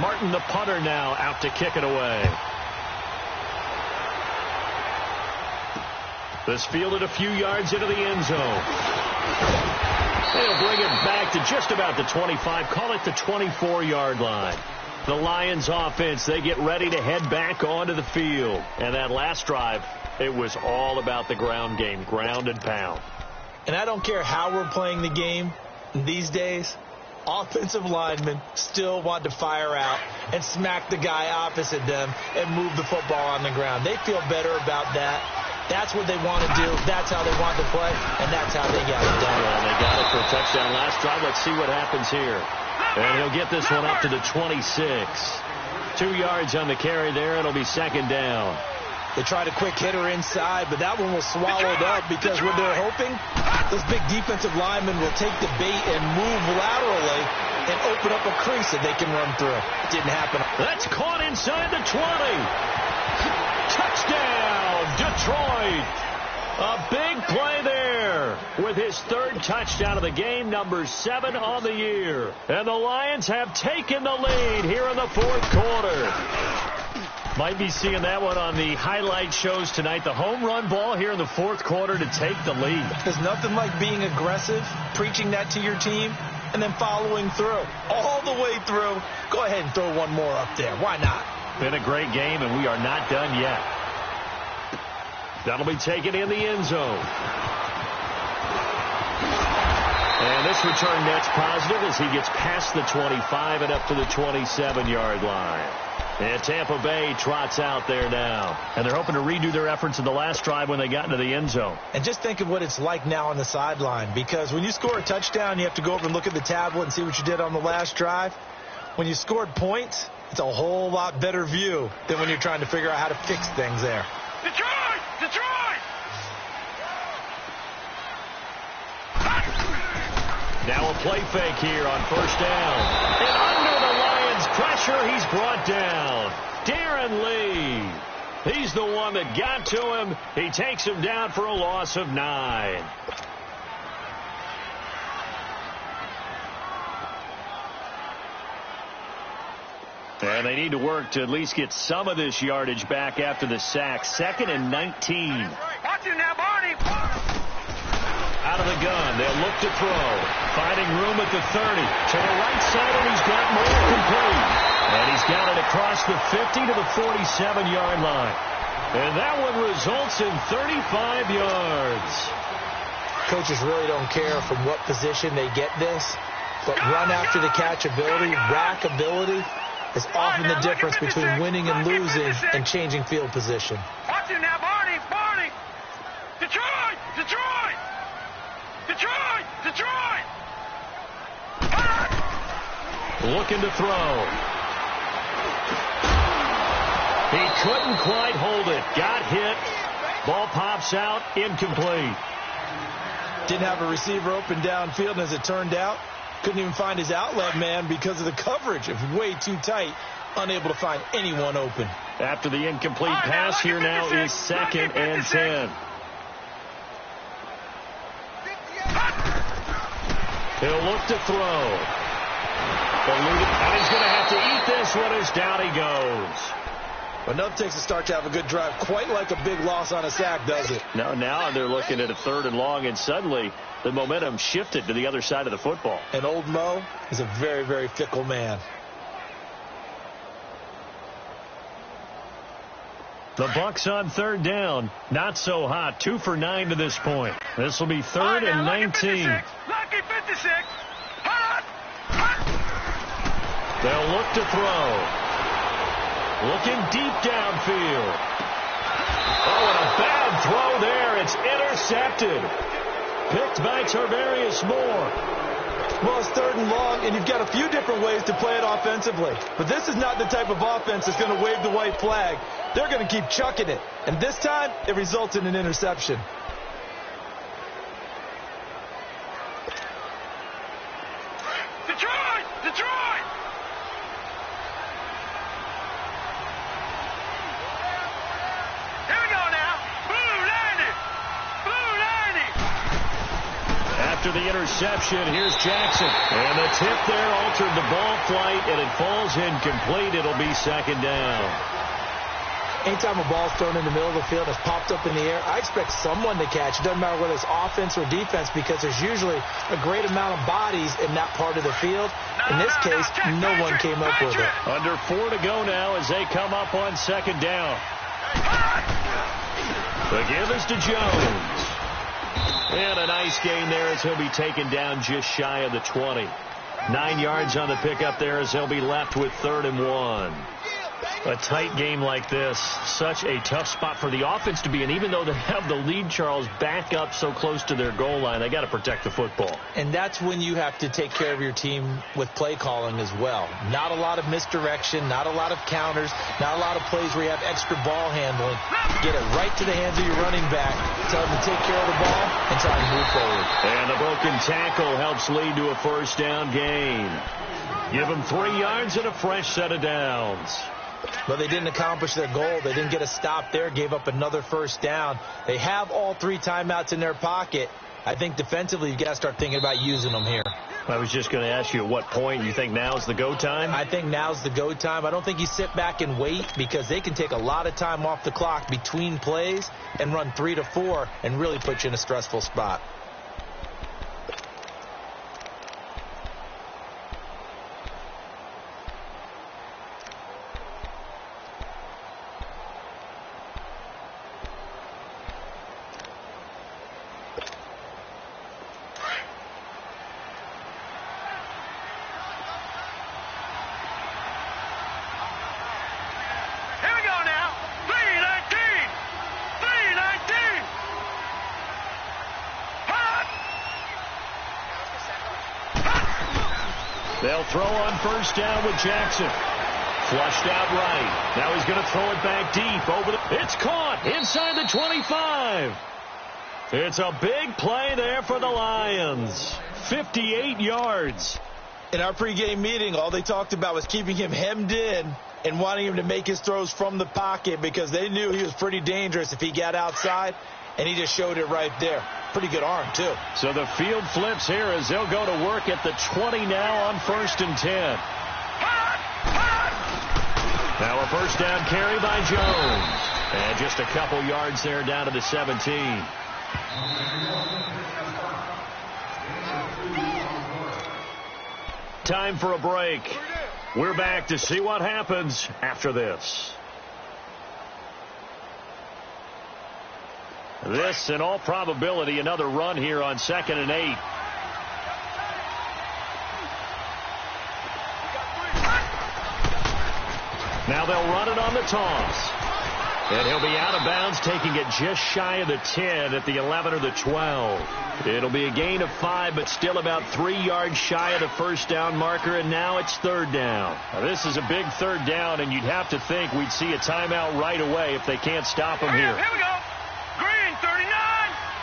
Speaker 1: Martin, the punter, now out to kick it away. This fielded a few yards into the end zone. They'll bring it back to just about the 25, call it the 24-yard line. The Lions offense, they get ready to head back onto the field. And that last drive, it was all about the ground game, ground and pound.
Speaker 2: And I don't care how we're playing the game these days, offensive linemen still want to fire out and smack the guy opposite them and move the football on the ground. They feel better about that. That's what they want to do. That's how they want to play, and that's how they got it done.
Speaker 1: Well, they got it for a touchdown last drive. Let's see what happens here. And he'll get this one up to the 26. 2 yards on the carry there. It'll be second down.
Speaker 2: They tried a quick hitter inside, but that one was swallowed up because what they're hoping, those big defensive linemen will take the bait and move laterally and open up a crease that they can run through. It didn't happen.
Speaker 1: That's caught inside the 20. Touchdown, Detroit. A big play there with his third touchdown of the game, number 7 on the year. And the Lions have taken the lead here in the fourth quarter. Might be seeing that one on the highlight shows tonight. The home run ball here in the fourth quarter to take the lead.
Speaker 2: There's nothing like being aggressive, preaching that to your team, and then following through. All the way through. Go ahead and throw one more up there. Why not?
Speaker 1: Been a great game, and we are not done yet. That'll be taken in the end zone. And this return net's positive as he gets past the 25 and up to the 27-yard line. And Tampa Bay trots out there now. And they're hoping to redo their efforts in the last drive when they got into the end zone.
Speaker 2: And just think of what it's like now on the sideline. Because when you score a touchdown, you have to go over and look at the tablet and see what you did on the last drive. When you scored points, it's a whole lot better view than when you're trying to figure out how to fix things there.
Speaker 3: Detroit! Detroit!
Speaker 1: Now a play fake here on first down. And under the Lions' pressure, he's brought down. Darren Lee. He's the one that got to him. He takes him down for a loss of 9. And they need to work to at least get some of this yardage back after the sack. 2nd and 19.
Speaker 3: Watch him now, Barney.
Speaker 1: Out of the gun, they'll look to throw. Finding room at the 30. To the right side, and he's got more complete. And he's got it across the 50 to the 47-yard line. And that one results in 35 yards.
Speaker 2: Coaches really don't care from what position they get this. But run after the catch ability, rack ability, is often the difference between winning and losing and changing field position.
Speaker 3: Watch him now, Barney. Barney. Detroit! Detroit! Detroit! Detroit!
Speaker 1: Looking to throw. He couldn't quite hold it. Got hit. Ball pops out. Incomplete.
Speaker 2: Didn't have a receiver open downfield, and as it turned out, couldn't even find his outlet man because of the coverage. It was way too tight. Unable to find anyone open.
Speaker 1: After the incomplete pass, here now is 2nd and 10. He'll look to throw. And he's going to have to eat this one as down he goes.
Speaker 2: But nothing takes a start to have a good drive, quite like a big loss on a sack, does it?
Speaker 1: No, now they're looking at a 3rd and long, and suddenly the momentum shifted to the other side of the football.
Speaker 2: And old Mo is a very, very fickle man.
Speaker 1: The Bucs on third down. Not so hot. 2 for 9 to this point. This will be third and 19.
Speaker 3: Lucky 56.
Speaker 1: They'll look to throw. Looking deep downfield. Oh, and a bad throw there. It's intercepted. Picked by Tarvarius Moore.
Speaker 2: Well, it's third and long, and you've got a few different ways to play it offensively. But this is not the type of offense that's going to wave the white flag. They're going to keep chucking it. And this time, it results in an interception.
Speaker 3: Detroit! Detroit! Here we go now. Blue 90. Blue 90.
Speaker 1: After the interception, here's Jackson. And the tip there altered the ball flight, and it falls incomplete. It'll be second down.
Speaker 2: Anytime a ball's thrown in the middle of the field, it's popped up in the air, I expect someone to catch. It doesn't matter whether it's offense or defense, because there's usually a great amount of bodies in that part of the field. In this case, no one came up with it.
Speaker 1: Under 4 to go now as they come up on second down. The give is to Jones. And a nice gain there as he'll be taken down just shy of the 20. 9 yards on the pickup there as he'll be left with 3rd and 1. A tight game like this, such a tough spot for the offense to be in. Even though they have the lead, Charles, back up so close to their goal line, they got to protect the football.
Speaker 2: And that's when you have to take care of your team with play calling as well. Not a lot of misdirection, not a lot of counters, not a lot of plays where you have extra ball handling. Get it right to the hands of your running back, tell them to take care of the ball, and try to move forward.
Speaker 1: And the broken tackle helps lead to a first down gain. Give them 3 yards and a fresh set of downs.
Speaker 2: But they didn't accomplish their goal. They didn't get a stop there, gave up another first down. They have all 3 timeouts in their pocket. I think defensively you've got to start thinking about using them here.
Speaker 1: I was just going to ask you at what point you think now's the go time?
Speaker 2: I think now's the go time. I don't think you sit back and wait, because they can take a lot of time off the clock between plays and run 3 to 4 and really put you in a stressful spot.
Speaker 1: They'll throw on first down with Jackson. Flushed out right. Now he's going to throw it back deep. It's caught inside the 25. It's a big play there for the Lions. 58 yards.
Speaker 2: In our pregame meeting, all they talked about was keeping him hemmed in and wanting him to make his throws from the pocket, because they knew he was pretty dangerous if he got outside, and he just showed it right there. Pretty good arm, too.
Speaker 1: So the field flips here as they'll go to work at the 20 now on 1st and 10. Now a first down carry by Jones. And just a couple yards there down to the 17. Time for a break. We're back to see what happens after this. This, in all probability, another run here on 2nd and 8. Now they'll run it on the toss. And he'll be out of bounds, taking it just shy of the 10 at the 11 or the 12. It'll be a gain of 5, but still about 3 yards shy of the first down marker, and now it's 3rd down. Now this is a big 3rd down, and you'd have to think we'd see a timeout right away if they can't stop him here.
Speaker 3: Here we go. Green 39.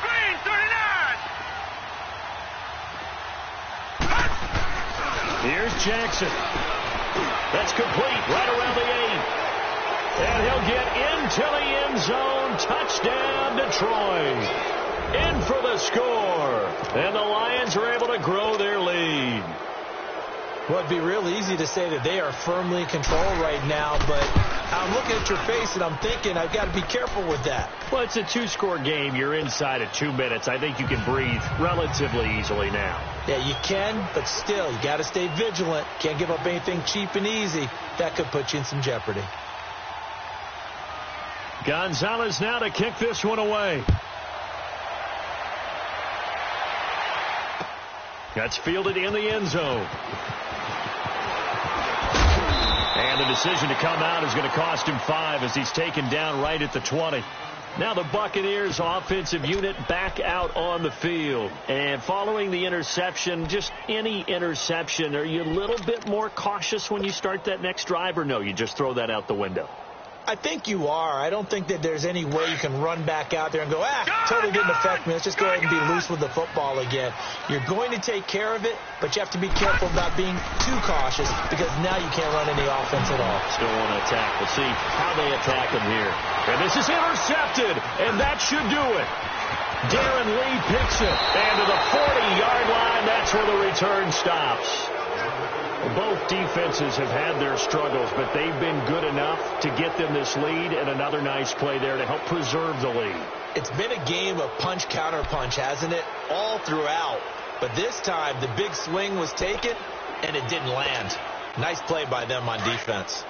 Speaker 3: Green 39.
Speaker 1: Here's Jackson. That's complete right around the 8. And he'll get into the end zone. Touchdown, Detroit. In for the score. And the Lions are able to grow their lead.
Speaker 2: Well, it'd be real easy to say that they are firmly in control right now, but I'm looking at your face and I'm thinking I've got to be careful with that.
Speaker 1: Well, it's a 2-score game. You're inside of 2 minutes. I think you can breathe relatively easily now.
Speaker 2: Yeah, you can, but still, you got to stay vigilant. Can't give up anything cheap and easy. That could put you in some jeopardy.
Speaker 1: Gonzalez now to kick this one away. That's fielded in the end zone. And the decision to come out is going to cost him 5 as he's taken down right at the 20. Now the Buccaneers offensive unit back out on the field. And following the interception, just any interception, are you a little bit more cautious when you start that next drive, or no, you just throw that out the window?
Speaker 2: I think you are. I don't think that there's any way you can run back out there and go, totally didn't affect me. Let's just go ahead and be loose with the football again. You're going to take care of it, but you have to be careful about being too cautious because now you can't run any offense at all.
Speaker 1: Still want to attack. We'll see how they attack him here. And this is intercepted, and that should do it. Darren Lee picks it, and to the 40-yard line, that's where the return stops. Both defenses have had their struggles, but they've been good enough to get them this lead, and another nice play there to help preserve the lead.
Speaker 2: It's been a game of punch-counter-punch, hasn't it? All throughout. But this time, the big swing was taken, and it didn't land. Nice play by them on defense.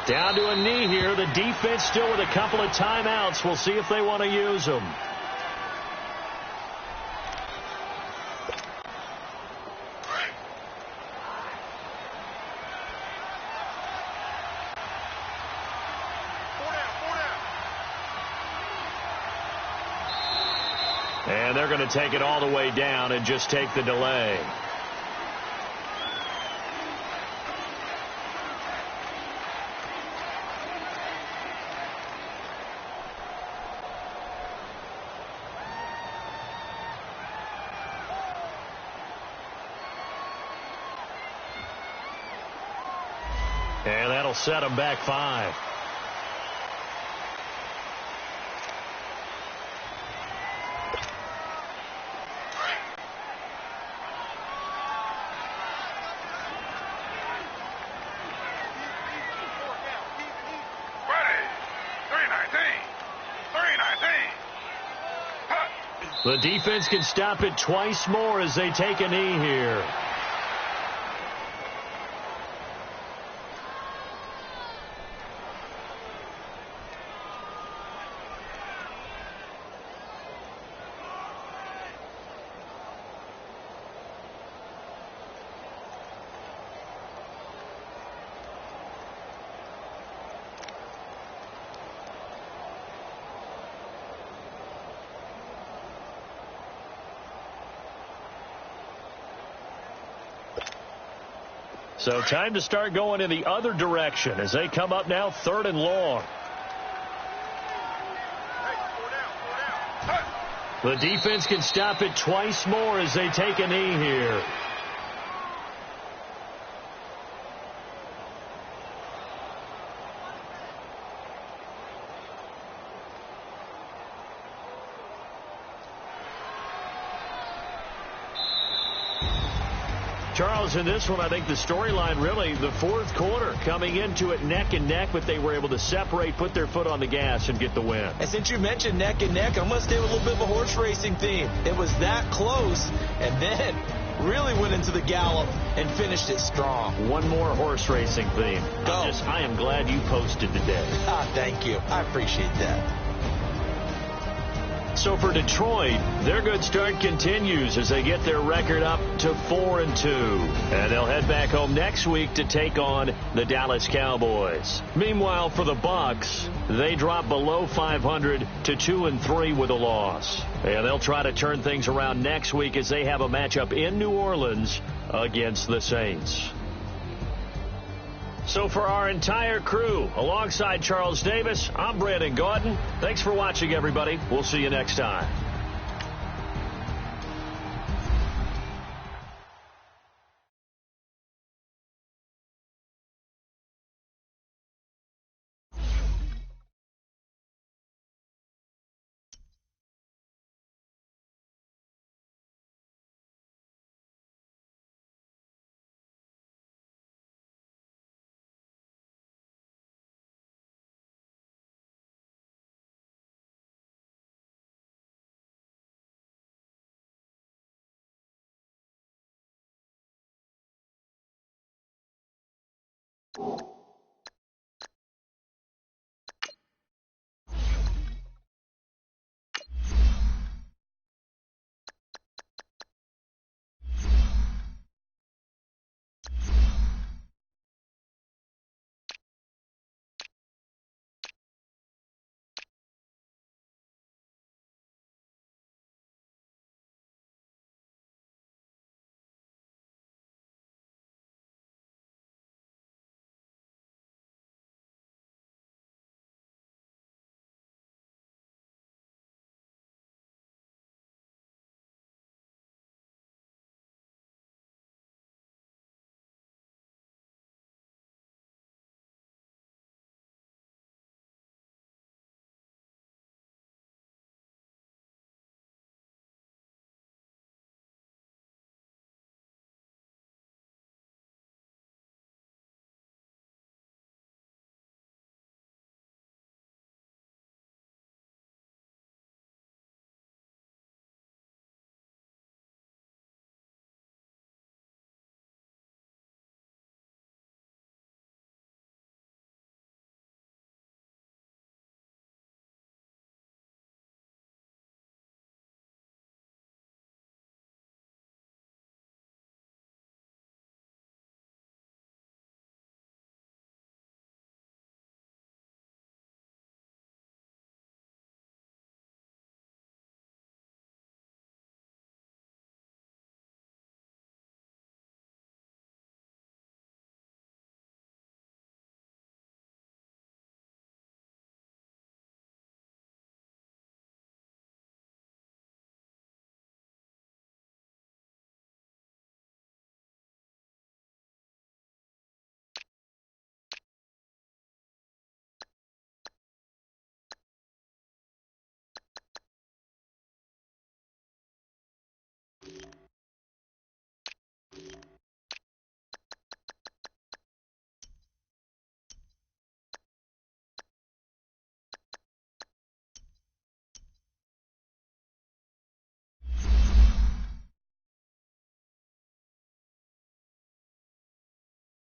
Speaker 1: Down to a knee here. The defense still with a couple of timeouts. We'll see if they want to use them. And they're going to take it all the way down and just take the delay. And that'll set them back 5. The defense can stop it twice more as they take a knee here. So time to start going in the other direction as they come up now 3rd and long. The defense can stop it twice more as they take a knee here. Charles, in this one, I think the storyline really, the 4th quarter, coming into it neck and neck, but they were able to separate, put their foot on the gas, and get the win.
Speaker 2: And since you mentioned neck and neck, I'm going to stay with a little bit of a horse racing theme. It was that close, and then really went into the gallop and finished it strong.
Speaker 1: One more horse racing theme.
Speaker 2: Go.
Speaker 1: I am glad you posted today.
Speaker 2: Thank you. I appreciate that.
Speaker 1: So for Detroit, their good start continues as they get their record up to 4-2. And they'll head back home next week to take on the Dallas Cowboys. Meanwhile, for the Bucs, they drop below 500 to 2-3 with a loss. And they'll try to turn things around next week as they have a matchup in New Orleans against the Saints. So for our entire crew, alongside Charles Davis, I'm Brandon Gaudin. Thanks for watching, everybody. We'll see you next time. it.